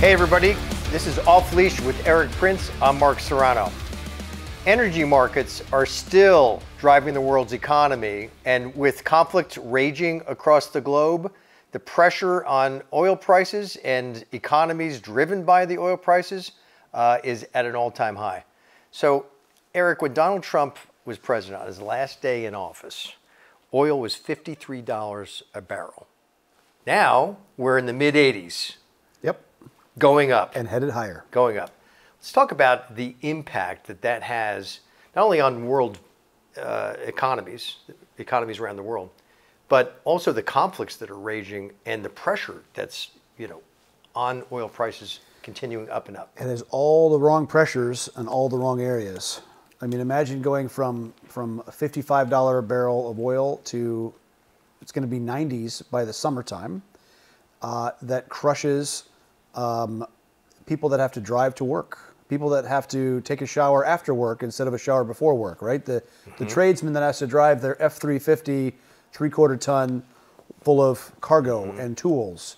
Hey everybody, this is Off Leash with Eric Prince. I'm Mark Serrano. Energy markets are still driving the world's economy, and with conflict raging across the globe, the pressure on oil prices and economies driven by the oil prices is at an all-time high. So, Eric, when Donald Trump was president on his last day in office, oil was $53 a barrel. Now we're in the mid-80s. Yep. Going up. And headed higher. Going up. Let's talk about the impact that that has, not only on world economies around the world, but also the conflicts that are raging and the pressure that's, on oil prices continuing up and up. It has all the wrong pressures and all the wrong areas. I mean, imagine going from a $55 a barrel of oil to, it's going to be 90s by the summertime. That crushes people that have to drive to work, people that have to take a shower after work instead of a shower before work, right? The tradesman that has to drive their F-350 3/4 ton full of cargo and tools.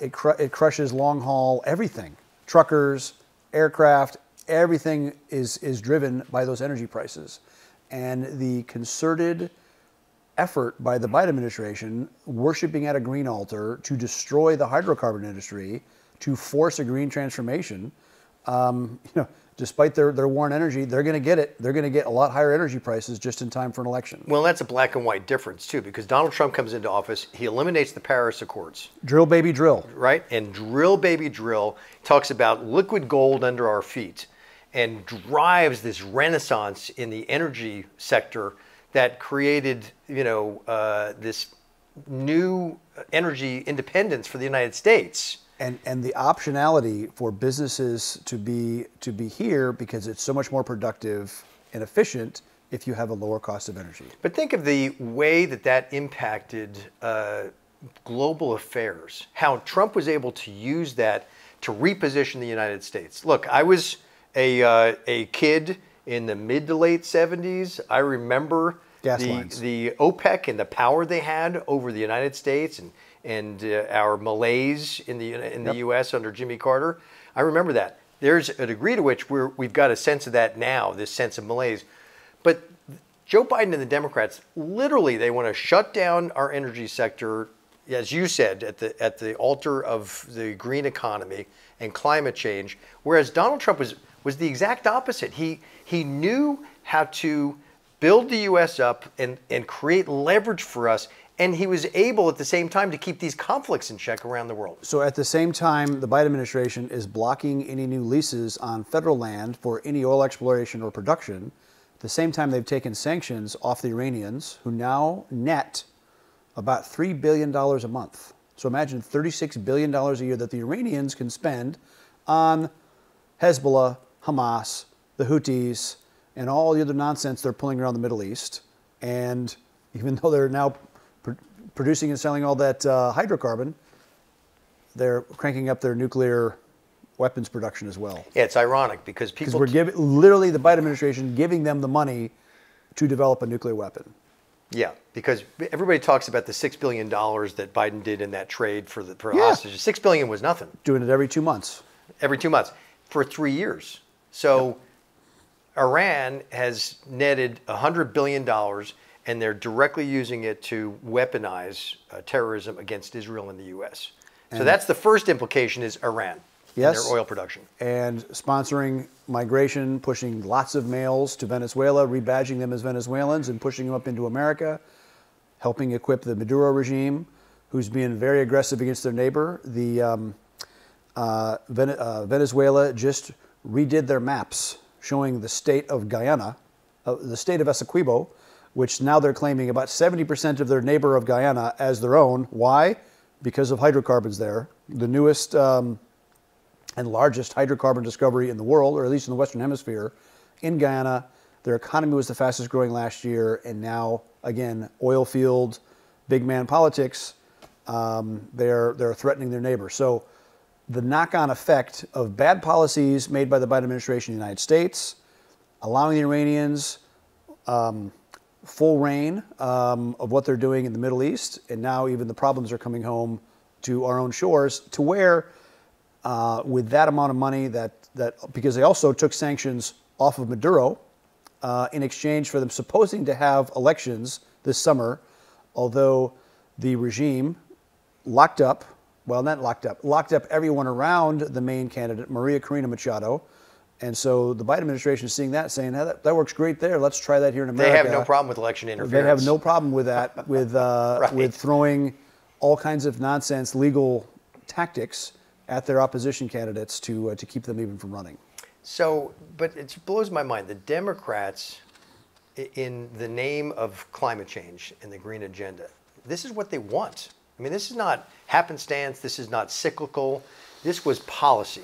It crushes long haul everything. Truckers, aircraft, everything is driven by those energy prices. And the concerted effort by the Biden administration, worshiping at a green altar to destroy the hydrocarbon industry, to force a green transformation, despite their war on energy, they're going to get it. They're going to get a lot higher energy prices just in time for an election. Well, that's a black and white difference too, because Donald Trump comes into office, he eliminates the Paris Accords. Drill, baby, drill. Right? And drill, baby, drill talks about liquid gold under our feet and drives this renaissance in the energy sector that created, this new energy independence for the United States. And the optionality for businesses to be here because it's so much more productive and efficient if you have a lower cost of energy. But think of the way that impacted global affairs, how Trump was able to use that to reposition the United States. Look, I was a kid in the mid to late 70s. I remember the OPEC and the power they had over the United States and our malaise in the U.S. under Jimmy Carter. I remember that. There's a degree to which we've got a sense of that now, this sense of malaise. But Joe Biden and the Democrats, literally, they want to shut down our energy sector, as you said, at the altar of the green economy and climate change, whereas Donald Trump was the exact opposite. He knew how to build the U.S. up and create leverage for us. And he was able at the same time to keep these conflicts in check around the world. So at the same time, the Biden administration is blocking any new leases on federal land for any oil exploration or production. At the same time, they've taken sanctions off the Iranians, who now net about $3 billion a month. So imagine $36 billion a year that the Iranians can spend on Hezbollah, Hamas, the Houthis, and all the other nonsense they're pulling around the Middle East. And even though they're now producing and selling all that hydrocarbon, they're cranking up their nuclear weapons production as well. Yeah, it's ironic because people... Because we're literally the Biden administration giving them the money to develop a nuclear weapon. Yeah, because everybody talks about the $6 billion that Biden did in that trade for hostages. $6 billion was nothing. Doing it every 2 months. Every 2 months for 3 years. So Iran has netted $100 billion, and they're directly using it to weaponize terrorism against Israel and the U.S. So that's the first implication is Iran and their oil production. And sponsoring migration, pushing lots of males to Venezuela, rebadging them as Venezuelans and pushing them up into America, helping equip the Maduro regime, who's being very aggressive against their neighbor. Venezuela just redid their maps showing the state of Guyana, the state of Essequibo, which now they're claiming about 70% of their neighbor of Guyana as their own. Why? Because of hydrocarbons there. The newest and largest hydrocarbon discovery in the world, or at least in the Western Hemisphere, in Guyana. Their economy was the fastest growing last year, and now, again, oil field, big man politics, they're threatening their neighbor. So the knock-on effect of bad policies made by the Biden administration in the United States, allowing the Iranians full reign of what they're doing in the Middle East, and now even the problems are coming home to our own shores, to where with that amount of money, because they also took sanctions off of Maduro in exchange for them supposing to have elections this summer, although the regime locked up everyone around the main candidate, Maria Corina Machado. And so the Biden administration is seeing that, saying, hey, that works great there. Let's try that here in America. They have no problem with election interference. They have no problem with that, with Right. with throwing all kinds of nonsense legal tactics at their opposition candidates to keep them even from running. So, but it blows my mind. The Democrats, in the name of climate change and the green agenda, this is what they want. I mean, this is not happenstance. This is not cyclical. This was policy.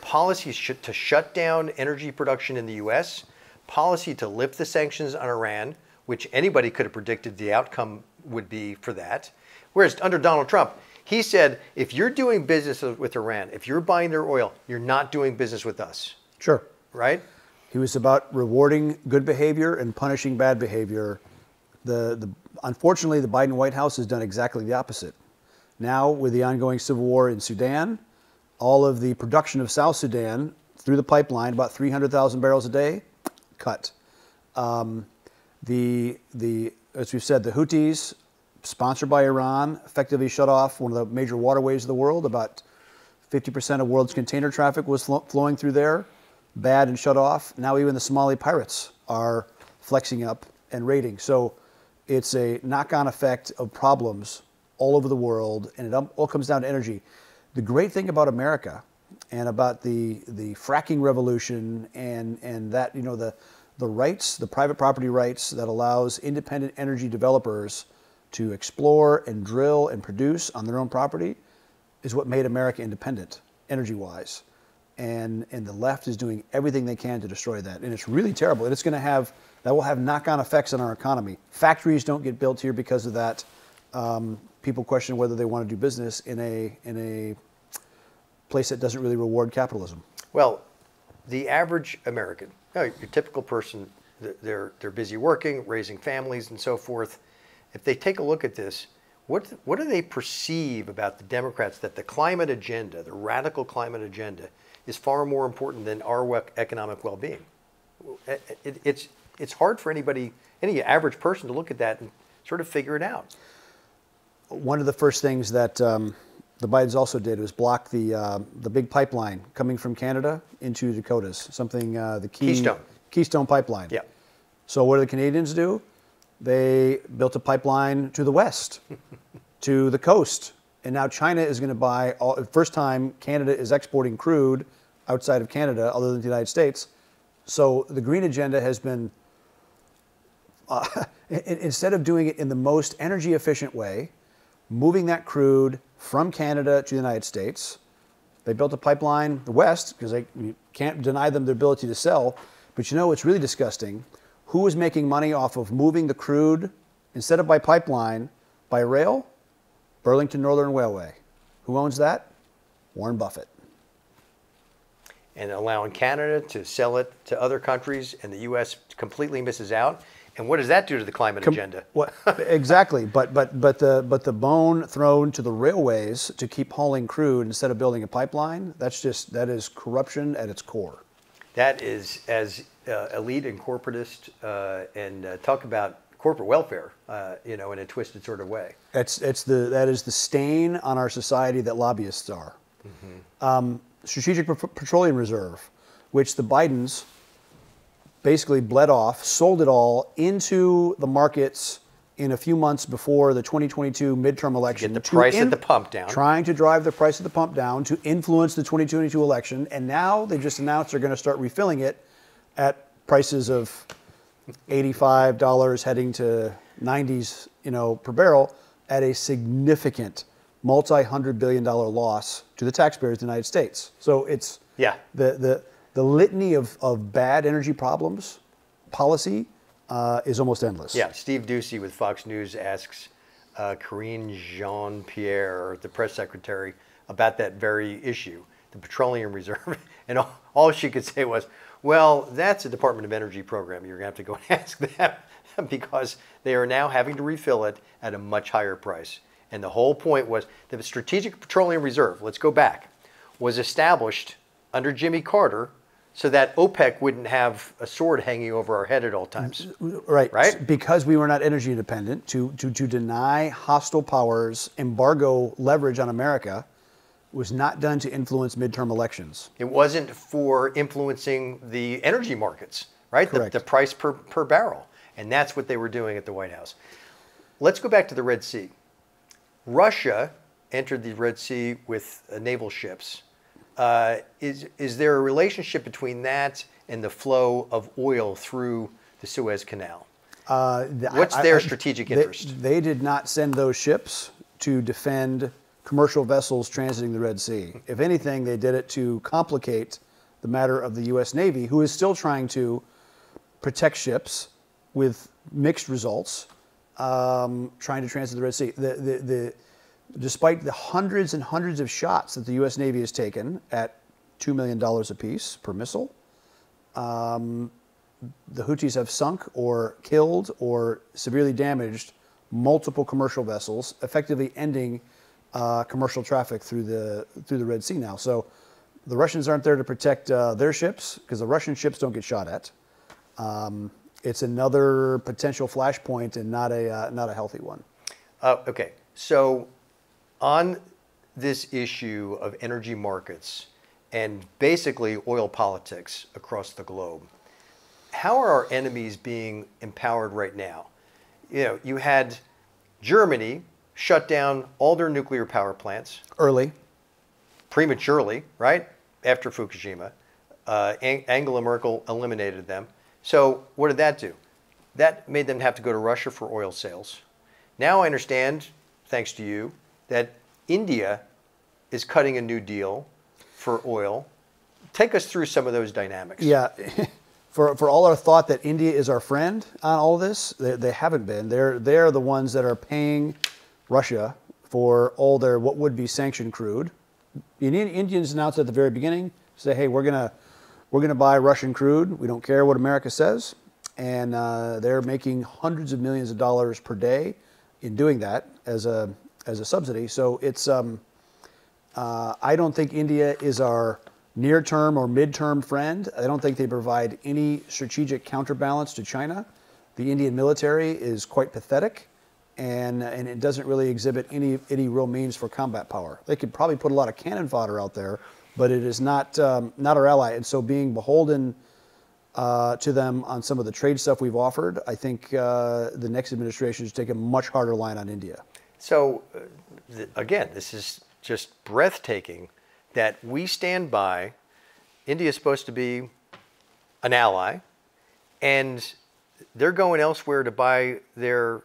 Policy to shut down energy production in the U.S., policy to lift the sanctions on Iran, which anybody could have predicted the outcome would be for that. Whereas under Donald Trump, he said, if you're doing business with Iran, if you're buying their oil, you're not doing business with us. Sure. Right? He was about rewarding good behavior and punishing bad behavior. Unfortunately, the Biden White House has done exactly the opposite. Now, with the ongoing civil war in Sudan, all of the production of South Sudan through the pipeline, about 300,000 barrels a day, cut. As we've said, the Houthis, sponsored by Iran, effectively shut off one of the major waterways of the world. About 50% of world's container traffic was flowing through there, bad and shut off. Now even the Somali pirates are flexing up and raiding. So it's a knock-on effect of problems all over the world, and it all comes down to energy. The great thing about America and about the fracking revolution and that, the rights, the private property rights that allows independent energy developers to explore and drill and produce on their own property is what made America independent, energy-wise. And the left is doing everything they can to destroy that. And it's really terrible. And that will have knock-on effects on our economy. Factories don't get built here because of that. People question whether they want to do business in a place that doesn't really reward capitalism. Well, the average American, your typical person, they're busy working, raising families, and so forth. If they take a look at this, what do they perceive about the Democrats that the climate agenda, the radical climate agenda, is far more important than our economic well-being? It's hard for any average person to look at that and sort of figure it out. One of the first things that the Bidens also did was block the big pipeline coming from Canada into Dakotas, the Keystone Pipeline. Yeah. So what do the Canadians do? They built a pipeline to the west, to the coast. And now China is going to buy, first time Canada is exporting crude outside of Canada, other than the United States. So the green agenda has been, instead of doing it in the most energy efficient way, moving that crude from Canada to the United States. They built a pipeline, the west, because you can't deny them their ability to sell. But it's really disgusting. Who is making money off of moving the crude, instead of by pipeline, by rail? Burlington Northern Railway. Who owns that? Warren Buffett. And allowing Canada to sell it to other countries, and the U.S. completely misses out. And what does that do to the climate agenda? Exactly, but the bone thrown to the railways to keep hauling crude instead of building a pipeline, that is corruption at its core. That is as elite and corporatist, and talk about corporate welfare, in a twisted sort of way. That is the stain on our society that lobbyists are. Mm-hmm. Strategic Petroleum Reserve, which the Bidens basically bled off, sold it all into the markets in a few months before the 2022 midterm election. Get the price at the pump down. Trying to drive the price at the pump down to influence the 2022 election. And now they just announced they're going to start refilling it at prices of $85 heading to 90s, per barrel, at a significant multi-$100 billion loss to the taxpayers of the United States. So it's the litany of bad energy problems, policy, is almost endless. Yeah, Steve Doocy with Fox News asks Karine Jean-Pierre, the press secretary, about that very issue, the petroleum reserve. And all she could say was, well, that's a Department of Energy program. You're going to have to go and ask them because they are now having to refill it at a much higher price. And the whole point was the Strategic Petroleum Reserve, let's go back, was established under Jimmy Carter so that OPEC wouldn't have a sword hanging over our head at all times. Right. Right? Because we were not energy independent, to deny hostile powers embargo leverage on America was not done to influence midterm elections. It wasn't for influencing the energy markets, right? Correct. The price per barrel. And that's what they were doing at the White House. Let's go back to the Red Sea. Russia entered the Red Sea with naval ships. Is there a relationship between that and the flow of oil through the Suez Canal? What's their strategic interest? They did not send those ships to defend commercial vessels transiting the Red Sea. If anything, they did it to complicate the matter of the U.S. Navy, who is still trying to protect ships with mixed results, trying to transit the Red Sea. Despite the hundreds and hundreds of shots that the U.S. Navy has taken at $2 million apiece per missile, the Houthis have sunk or killed or severely damaged multiple commercial vessels, effectively ending commercial traffic through the Red Sea now. So the Russians aren't there to protect their ships because the Russian ships don't get shot at. It's another potential flashpoint and not a healthy one. Okay, so on this issue of energy markets and basically oil politics across the globe, how are our enemies being empowered right now? You know, you had Germany shut down all their nuclear power plants prematurely, right? After Fukushima. Angela Merkel eliminated them. So what did that do? That made them have to go to Russia for oil sales. Now I understand, thanks to you, that India is cutting a new deal for oil. Take us through some of those dynamics. Yeah. For all our thought that India is our friend on all of this, they haven't been. They're the ones that are paying Russia for all their what would be sanctioned crude. The Indians announced at the very beginning, say, hey, we're gonna buy Russian crude. We don't care what America says, and they're making hundreds of millions of dollars per day in doing that as a subsidy. So it's I don't think India is our near-term or mid-term friend. I don't think they provide any strategic counterbalance to China. The Indian military is quite pathetic, and it doesn't really exhibit any real means for combat power. They could probably put a lot of cannon fodder out there, but it is not our ally. And so being beholden to them on some of the trade stuff we've offered, I think the next administration should take a much harder line on India. So again, this is just breathtaking that we stand by. India is supposed to be an ally, and they're going elsewhere to buy their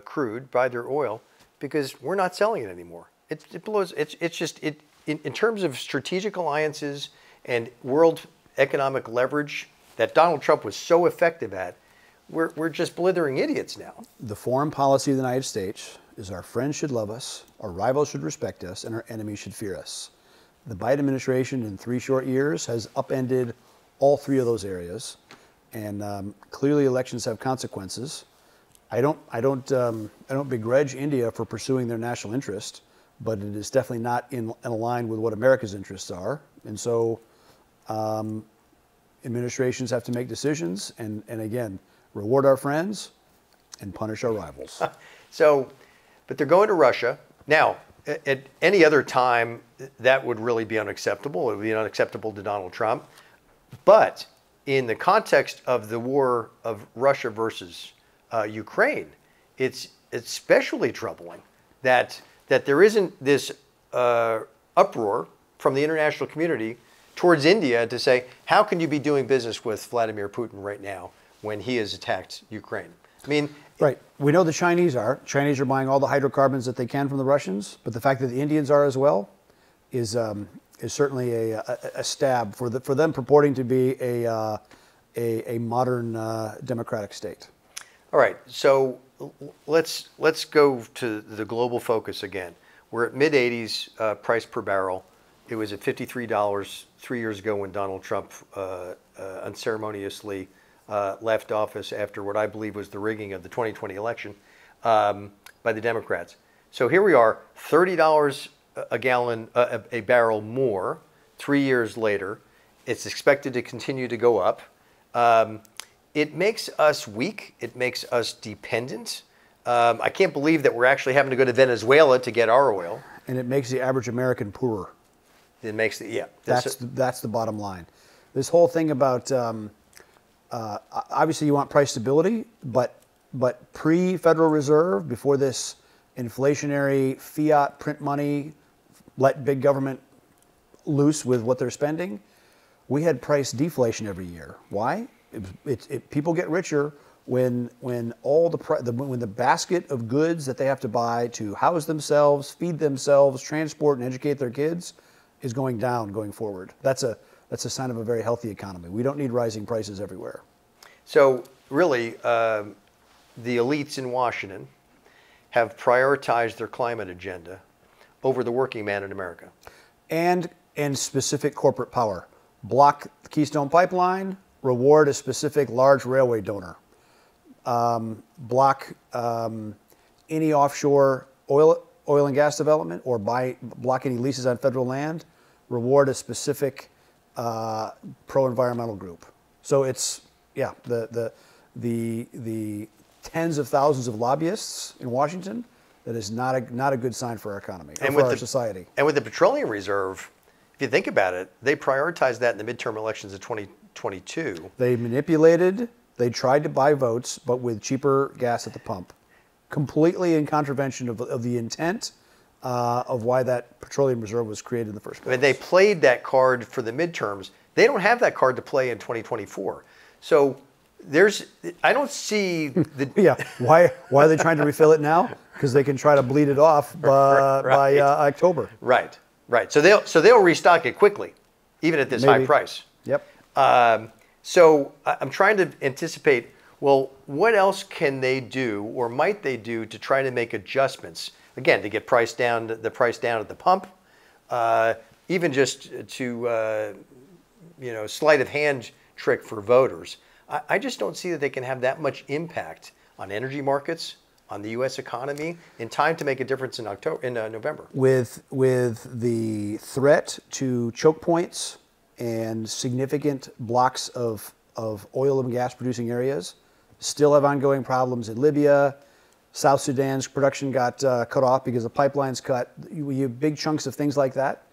crude, buy their oil, because we're not selling it anymore. It blows. It's just in terms of strategic alliances and world economic leverage that Donald Trump was so effective at. We're just blithering idiots now. The foreign policy of the United States is our friends should love us, our rivals should respect us, and our enemies should fear us. The Biden administration in 3 short years has upended all 3 of those areas, and clearly elections have consequences. I don't begrudge India for pursuing their national interest, but it is definitely not in line with what America's interests are. And so administrations have to make decisions and again, reward our friends and punish our rivals. So, but they're going to Russia. Now, at any other time, that would really be unacceptable. It would be unacceptable to Donald Trump. But in the context of the war of Russia versus Ukraine, it's especially troubling that there isn't this uproar from the international community towards India to say, how can you be doing business with Vladimir Putin right now when he has attacked Ukraine? I mean, right. We know the Chinese are. Chinese are buying all the hydrocarbons that they can from the Russians, but the fact that the Indians are as well is certainly a stab for them purporting to be a modern democratic state. All right. So let's go to the global focus again. We're at mid-80s price per barrel. It was at $53 3 years ago when Donald Trump unceremoniously left office after what I believe was the rigging of the 2020 election by the Democrats. So here we are, $30 a gallon, a barrel more 3 years later. It's expected to continue to go up. It makes us weak. It makes us dependent. I can't believe that we're actually having to go to Venezuela to get our oil. And it makes the average American poorer. It makes the, yeah. That's the bottom line. This whole thing about obviously you want price stability, but pre-Federal Reserve, before this inflationary fiat print money, let big government loose with what they're spending, we had price deflation every year. Why? People get richer when all when the basket of goods that they have to buy to house themselves, feed themselves, transport, and educate their kids is going down going forward. That's a sign of a very healthy economy. We don't need rising prices everywhere. So really, the elites in Washington have prioritized their climate agenda over the working man in America. And specific corporate power. Block the Keystone Pipeline, reward a specific large railway donor. Block any offshore oil and gas development, or block any leases on federal land, reward a specific pro-environmental group. So it's, yeah, the tens of thousands of lobbyists in Washington, that is not a good sign for our economy or for our society. And with the petroleum reserve, if you think about it, they prioritized that in the midterm elections of 2022. They manipulated, they tried to buy votes, but with cheaper gas at the pump. Completely in contravention of the intent of why that petroleum reserve was created in the first place. When they played that card for the midterms, they don't have that card to play in 2024. So I don't see the... Yeah, why are they trying to refill it now? Because they can try to bleed it off by October. Right. So they'll restock it quickly, even at this high price. Yep. So I'm trying to anticipate, well, what else can they do, or might they do, to try to make adjustments, again, to get the price down at the pump, even just to sleight of hand trick for voters. I just don't see that they can have that much impact on energy markets, on the U.S. economy, in time to make a difference in November. With the threat to choke points and significant blocks of oil and gas producing areas, still have ongoing problems in Libya. South Sudan's production got cut off because the pipelines cut. You have big chunks of things like that.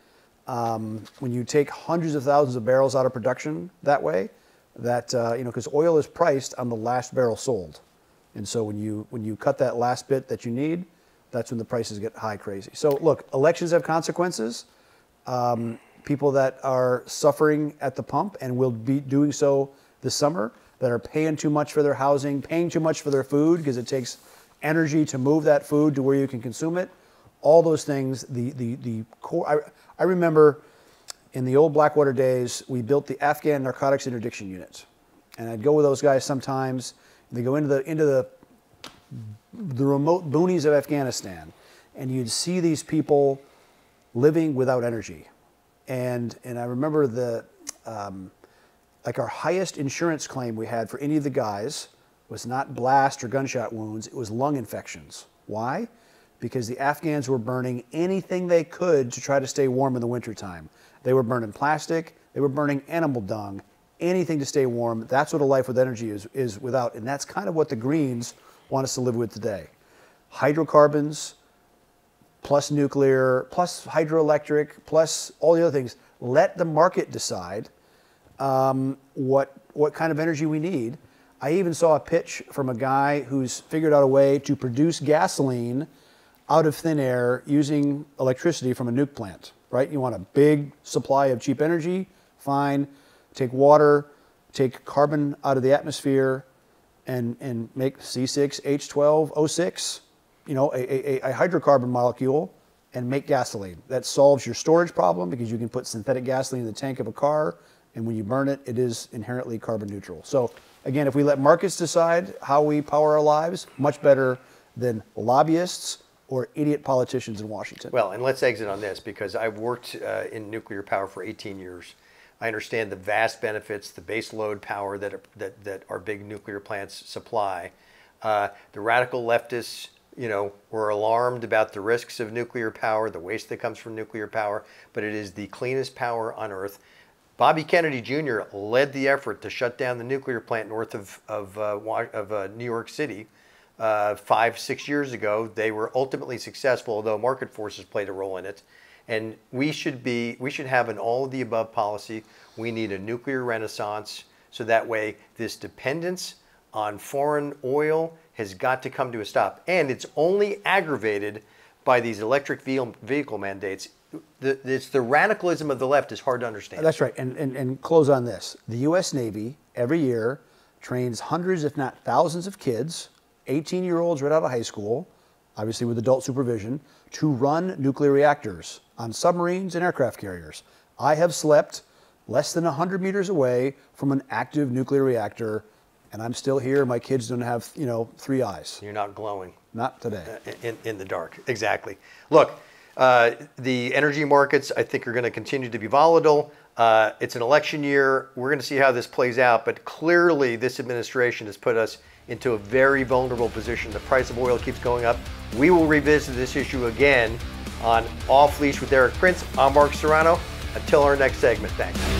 When you take hundreds of thousands of barrels out of production that way, because oil is priced on the last barrel sold. And so when you cut that last bit that you need, that's when the prices get high crazy. So look, elections have consequences. People that are suffering at the pump and will be doing so this summer, that are paying too much for their housing, paying too much for their food because it takes energy to move that food to where you can consume it. All those things, the core. I remember in the old Blackwater days, we built the Afghan Narcotics Interdiction Unit, and I'd go with those guys sometimes. They go into the remote boonies of Afghanistan, and you'd see these people living without energy. And I remember our highest insurance claim we had for any of the guys was not blast or gunshot wounds, it was lung infections. Why? Because the Afghans were burning anything they could to try to stay warm in the wintertime. They were burning plastic, they were burning animal dung, anything to stay warm. That's what a life with energy is without, and that's kind of what the Greens want us to live with today. Hydrocarbons, plus nuclear, plus hydroelectric, plus all the other things. Let the market decide what kind of energy we need. I even saw a pitch from a guy who's figured out a way to produce gasoline out of thin air using electricity from a nuke plant, right? You want a big supply of cheap energy, fine. Take water, take carbon out of the atmosphere, and make C6H12O6, a hydrocarbon molecule, and make gasoline. That solves your storage problem because you can put synthetic gasoline in the tank of a car, and when you burn it, it is inherently carbon neutral. So again, if we let markets decide how we power our lives, much better than lobbyists or idiot politicians in Washington. Well, and let's exit on this, because I've worked in nuclear power for 18 years. I understand the vast benefits, the base load power that our big nuclear plants supply. The radical leftists, we're alarmed about the risks of nuclear power, the waste that comes from nuclear power, but it is the cleanest power on Earth. Bobby Kennedy Jr. led the effort to shut down the nuclear plant north of New York City 5-6 years ago. They were ultimately successful, although market forces played a role in it. And we should have an all of the above policy. We need a nuclear renaissance, so that way this dependence on foreign oil has got to come to a stop. And it's only aggravated by these electric vehicle mandates. It's the radicalism of the left is hard to understand. That's right. And close on this. The U.S. Navy every year trains hundreds, if not thousands of kids, 18-year-olds right out of high school, obviously with adult supervision, to run nuclear reactors on submarines and aircraft carriers. I have slept less than 100 meters away from an active nuclear reactor, and I'm still here. My kids don't have, 3 eyes. You're not glowing. Not today. In the dark. Exactly. Look, the energy markets, I think, are going to continue to be volatile. It's an election year. We're going to see how this plays out. But clearly, this administration has put us into a very vulnerable position. The price of oil keeps going up. We will revisit this issue again on Off Leash with Eric Prince. I'm Mark Serrano. Until our next segment, thanks.